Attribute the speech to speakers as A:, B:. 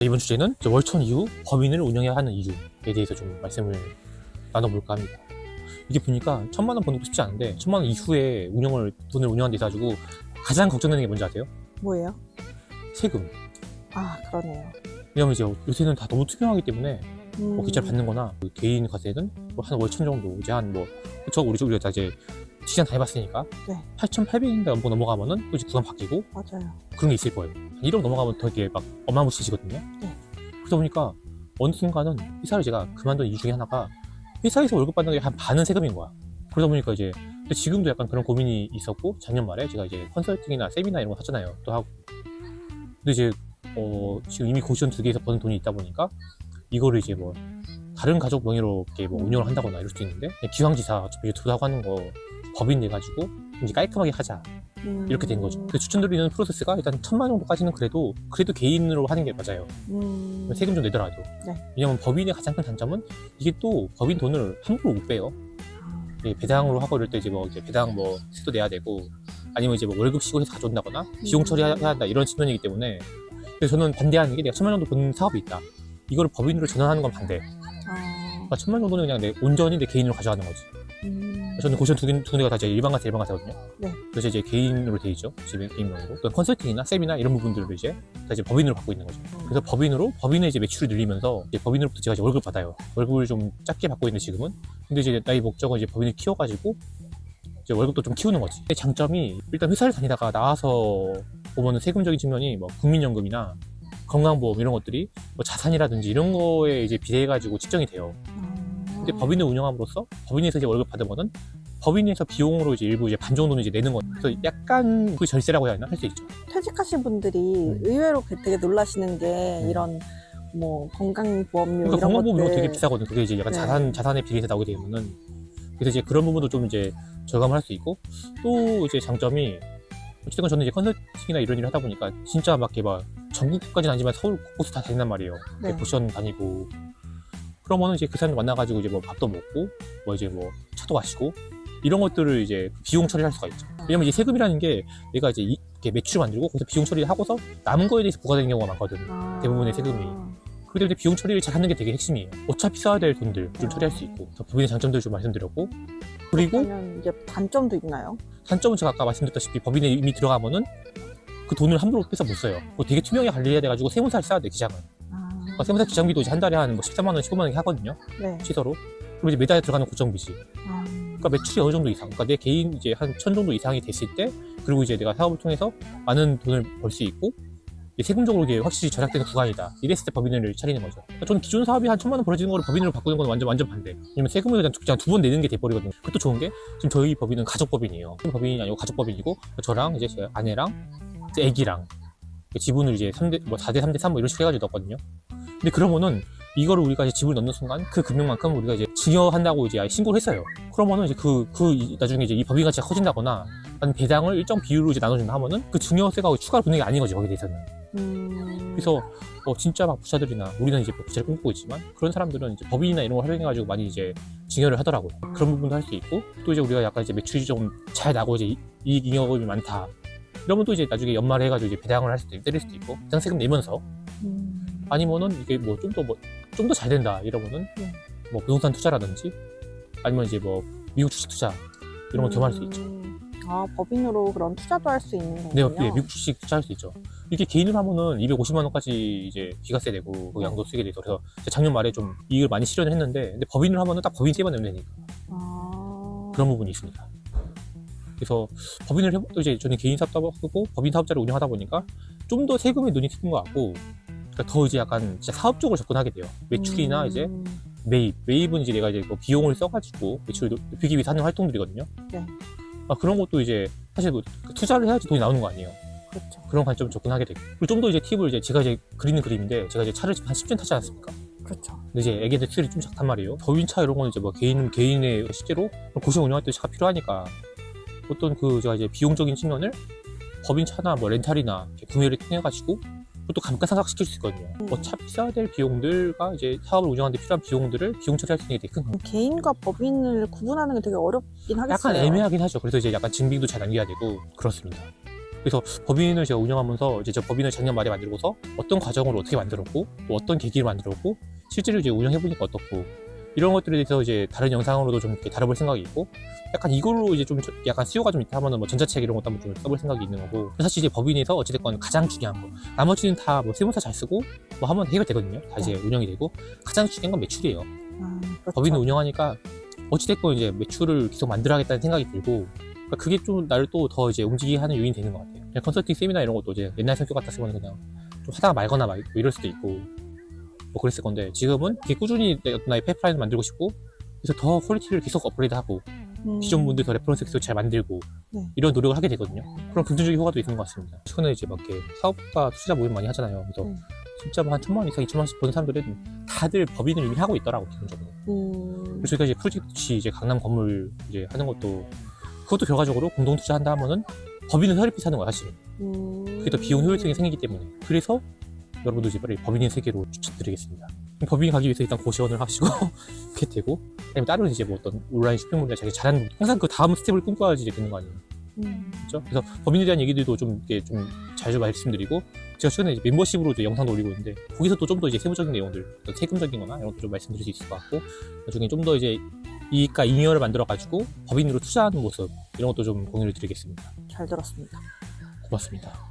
A: 이번 주제는 월천 이후 법인을 운영해야 하는 이유에 대해서 좀 말씀을 나눠볼까 합니다. 이게 보니까 1,000만 원 버는 것도 쉽지 않은데 1,000만 원 이후에 돈을 운영하는 데 있어 가지고 가장 걱정되는 게 뭔지 아세요?
B: 뭐예요?
A: 세금.
B: 아, 그러네요.
A: 왜냐면 이제 요새는 다 너무 투명하기 때문에 뭐 계좌를
B: 음,
A: 받는 거나 개인 과세는 한 월천 정도 이제 그쵸? 우리가 다 이제 시장 다녀봤으니까
B: 네.
A: 8,800인가 연봉 넘어가면은 또 이제 구간 바뀌고
B: 맞아요.
A: 그런 게 있을 거예요. 1억 넘어가면 더 이게 막 어마무시해지거든요.
B: 네.
A: 그러다 보니까 어느 순간은 회사를 제가 그만둔 이유 중에 하나가 회사에서 월급 받는 게 한 반은 세금인 거야. 그러다 보니까 이제 근데 지금도 약간 그런 고민이 있었고 작년 말에 제가 이제 컨설팅이나 세미나 이런 거 하잖아요. 또 하고. 근데 이제 지금 이미 고시원 2개에서 버는 돈이 있다 보니까 이거를 이제 뭐 다른 가족 명의로 이렇게 뭐 운영을 한다거나 이럴 수도 있는데 기왕지사 어차피 유튜브하고 하는 거 법인 내가지고 이제 깔끔하게 하자 이렇게 된 거죠. 근데 추천드리는 프로세스가 일단 1,000만 원 정도까지는 그래도 개인으로 하는 게 맞아요. 세금 좀 내더라도.
B: 네.
A: 왜냐면 법인의 가장 큰 단점은 이게 또 법인 돈을 함부로 못 빼요.
B: 아,
A: 배당으로 하고 이럴 때 이제 이제 배당 세도 내야 되고 아니면 이제 월급 시고해서 가져온다거나 비용 처리해야 한다 이런 측면이기 때문에 그래서 저는 반대하는 게 내가 1,000만 원 정도 버는 사업이 있다. 이거를 법인으로 전환하는 건 반대. 그러니까 1,000만 원 정도는 그냥 온전히 내 개인으로 가져가는 거지. 저는 고시원 두 군데가 다 이제 일반과세 일반과세거든요.
B: 네.
A: 그래서 이제 개인으로 돼 있죠. 집에 개인명의로. 또 컨설팅이나 세미나 이런 부분들을 이제 다 이제 법인으로 받고 있는 거죠. 그래서 법인의 이제 매출이 늘리면서 이제 법인으로부터 제가 이제 월급을 받아요. 월급을 좀 작게 받고 있는데 지금은. 근데 이제 나의 목적은 이제 법인을 키워가지고 이제 월급도 좀 키우는 거지. 근데 장점이 일단 회사를 다니다가 나와서 보면은 세금적인 측면이 뭐 국민연금이나 건강보험 이런 것들이 뭐 자산이라든지 이런 거에 이제 비례해가지고 측정이 돼요. 근데 법인을 운영함으로써 법인에서 이제 월급 받으면은 법인에서 비용으로 이제 일부 이제 반 정도는 이제 내는 거죠. 그래서 약간 그 절세라고 해야 하나 할 수 있죠.
B: 퇴직하신 분들이 의외로 되게 놀라시는 게 이런 뭐 건강보험료
A: 그러니까
B: 이런
A: 건강보험 이런 거
B: 것들.
A: 되게 비싸거든. 그게 이제 약간
B: 네.
A: 자산에 비례해서 나오게 되면은 그래서 이제 그런 부분도 좀 이제 절감을 할 수 있고 또 이제 장점이 어쨌든 저는 이제 컨설팅이나 이런 일을 하다 보니까 진짜 막 이렇게 막 전국까지는 아니지만 서울 곳곳을 다 다닌단 말이에요.
B: 네.
A: 고시원 다니고 그러면은 이제 그 사람 만나가지고 이제 뭐 밥도 먹고 뭐 이제 뭐 차도 마시고 이런 것들을 이제 비용 처리할 수가 있죠. 왜냐면 이제 세금이라는 게 내가 이제 이렇게 매출을 만들고 거기서 비용 처리를 하고서 남은 거에 대해서 부과되는 경우가 많거든. 대부분의 세금이. 그렇기 때문에 비용 처리를 잘 하는 게 되게 핵심이에요. 어차피 써야 될 돈들 좀 처리할 수 있고 법인의 장점들 좀 말씀드렸고 그리고
B: 그러면 이제 단점도 있나요?
A: 단점은 제가 아까 말씀드렸다시피 법인에 이미 들어가면은 그 돈을 함부로 뺏어 못 써요. 그거 되게 투명하게 관리해야 돼가지고 세무사를 써야 돼 기장은. 그러니까 세무사 기장비도 이제 한 달에 한 뭐 13만 원, 15만 원 하거든요.
B: 네.
A: 취소로. 그리고 이제 매달에 들어가는 고정비지. 그러니까 매출이 어느 정도 이상, 그러니까 내 개인 이제 한 1,000 정도 이상이 됐을 때, 그리고 이제 내가 사업을 통해서 많은 돈을 벌 수 있고, 세금적으로 이게 확실히 절약되는 구간이다. 이랬을 때 법인을 차리는 거죠. 그러니까 저는 기존 사업이 한 1,000만 원 벌어지는 거를 법인으로 바꾸는 건 완전 반대. 왜냐면 세금을 그냥 두 번 내는 게 돼버리거든요. 그것도 좋은 게, 지금 저희 법인은 가족법인이에요. 법인이 아니고 가족법인이고, 저랑 이제 제 아내랑, 이제 애기랑, 지분을 이제 4대 3대 3 이런 식으로 해가지고 넣었거든요. 근데 그러면은, 이거를 우리가 이제 집을 넣는 순간 그 금액만큼 우리가 이제 증여한다고 이제 신고를 했어요. 그러면은 이제 나중에 이제 이 법인 가치가 커진다거나 아니면 배당을 일정 비율로 이제 나눠준다 하면은 그 증여세가 추가로 붙는 게 아닌 거지, 거기에 대해서는. 그래서 진짜 막 부자들이나 우리는 이제 부자를 꿈꾸고 있지만 그런 사람들은 이제 법인이나 이런 걸 활용해가지고 많이 이제 증여를 하더라고요. 그런 부분도 할 수 있고 또 이제 우리가 약간 이제 매출이 좀 잘 나고 이제 이익 잉여금이 많다. 이러면 또 이제 나중에 연말에 해가지고 이제 배당을 할 수도 있고 때릴 수도 있고 배당 세금 내면서 아니면은 이게 뭐 좀 더 잘 된다 이러면은
B: 네.
A: 뭐 부동산 투자라든지 아니면 이제 뭐 미국 주식 투자 이런 거 겸할 수 있죠.
B: 아, 법인으로 그런 투자도 할 수 있는
A: 네,
B: 거군요.
A: 네, 미국 주식 투자할 수 있죠. 이게 개인으로 하면은 250만 원까지 이제 비과세 되고 그 양도 쓰게 돼서 그래서 작년 말에 좀 이익을 많이 실현을 했는데 근데 법인으로 하면은 딱 법인세만 내면 되니까 그런 부분이 있습니다. 그래서 법인을 해도 이제 저는 개인 사업도 하고 법인 사업자를 운영하다 보니까 좀 더 세금에 눈이 트는 것 같고 그러니까 더 이제 약간 진짜 사업적으로 접근하게 돼요. 매출이나 이제 매입은 이제 내가 이제 뭐 비용을 써가지고 매출을 높이기 위해서 하는 활동들이거든요.
B: 네.
A: 그런 것도 이제 사실 뭐 투자를 해야지 돈이 나오는 거 아니에요.
B: 그렇죠.
A: 그런 관점을 접근하게 되고 그리고 좀 더 이제 팁을 이제 제가 이제 그리는 그림인데 제가 이제 차를 한 10년 타지 않았습니까?
B: 그렇죠.
A: 근데 이제 애기들 수율이 좀 작단 말이에요. 법인차 이런 거는 이제 뭐 개인의 실제로 고시원 운영할 때 차가 필요하니까 어떤 제가 이제 비용적인 측면을 법인차나 뭐 렌탈이나 구매를 통해 가지고 그것도 감가상각시킬 수 있거든요. 어차피 써야 될 비용들과 이제 사업을 운영하는 데 필요한 비용들을 비용 처리할 수 있는 게 되게 큰 거예요.
B: 개인과 법인을 구분하는 게 되게 어렵긴 하겠어요.
A: 약간 애매하긴 하죠. 그래서 이제 약간 증빙도 잘 남겨야 되고 그렇습니다. 그래서 법인을 제가 운영하면서 이제 저 법인을 작년 말에 만들고서 어떤 과정으로 어떻게 만들었고 또 어떤 계기를 만들었고 실제로 이제 운영해보니까 어떻고 이런 것들에 대해서 이제 다른 영상으로도 좀 이렇게 다뤄볼 생각이 있고 약간 이걸로 이제 좀 약간 수요가 좀 있다 하면은 뭐 전자책 이런 것도 한번 좀 써볼 생각이 있는 거고 사실 이제 법인에서 어찌됐건 가장 중요한 거 나머지는 다 뭐 세무사 잘 쓰고 뭐 하면 해결되거든요. 다 이제 운영이 되고 가장 중요한 건 매출이에요.
B: 그렇죠.
A: 법인을 운영하니까 어찌됐건 이제 매출을 계속 만들어야겠다는 생각이 들고 그러니까 그게 좀 나를 또 더 이제 움직이게 하는 요인이 되는 것 같아요. 그냥 컨설팅 세미나 이런 것도 이제 옛날 성격 같았으면 그냥 좀 하다가 말거나 막 이럴 수도 있고 뭐 그랬을 건데 지금은 되게 꾸준히 나의 파이프라인을 만들고 싶고 그래서 더 퀄리티를 계속 업그레이드하고 기존 분들 더 레퍼런스 계속 잘 만들고
B: 네.
A: 이런 노력을 하게 되거든요. 그런 긍정적인 효과도 있는 것 같습니다. 최근에 이제 막 이렇게 사업가 투자 모임 많이 하잖아요. 그래서 진짜 뭐 한 1,000만 원 이상, 2,000만 원씩 버는 사람들은 다들 법인을 이미 하고 있더라고 기본적으로. 그래서 저희가 이제 프로젝트 이제 강남 건물 이제 하는 것도 그것도 결과적으로 공동 투자한다 하면은 법인을 설립해서 하는 거야 사실은. 그게 더 비용 효율성이 생기기 때문에. 그래서 여러분도 이제 빨리 법인의 세계로 추천드리겠습니다. 법인 가기 위해서 일단 고시원을 하시고 그렇게 되고 아니면 다른 이제 뭐 어떤 온라인 쇼핑몰이나 자기 잘하는 항상 그 다음 스텝을 꿈꿔야지 이제 되는 거 아니에요. 그렇죠? 그래서 법인에 대한 얘기들도 좀 이렇게 좀 자주 말씀드리고 제가 최근에 이제 멤버십으로 이제 영상도 올리고 있는데 거기서 또 좀 더 이제 세부적인 내용들, 세금적인거나 이런 것도 좀 말씀드릴 수 있을 것 같고 나중에 좀 더 이제 이익과 잉여를 만들어 가지고 법인으로 투자하는 모습 이런 것도 좀 공유를 드리겠습니다.
B: 잘 들었습니다.
A: 고맙습니다.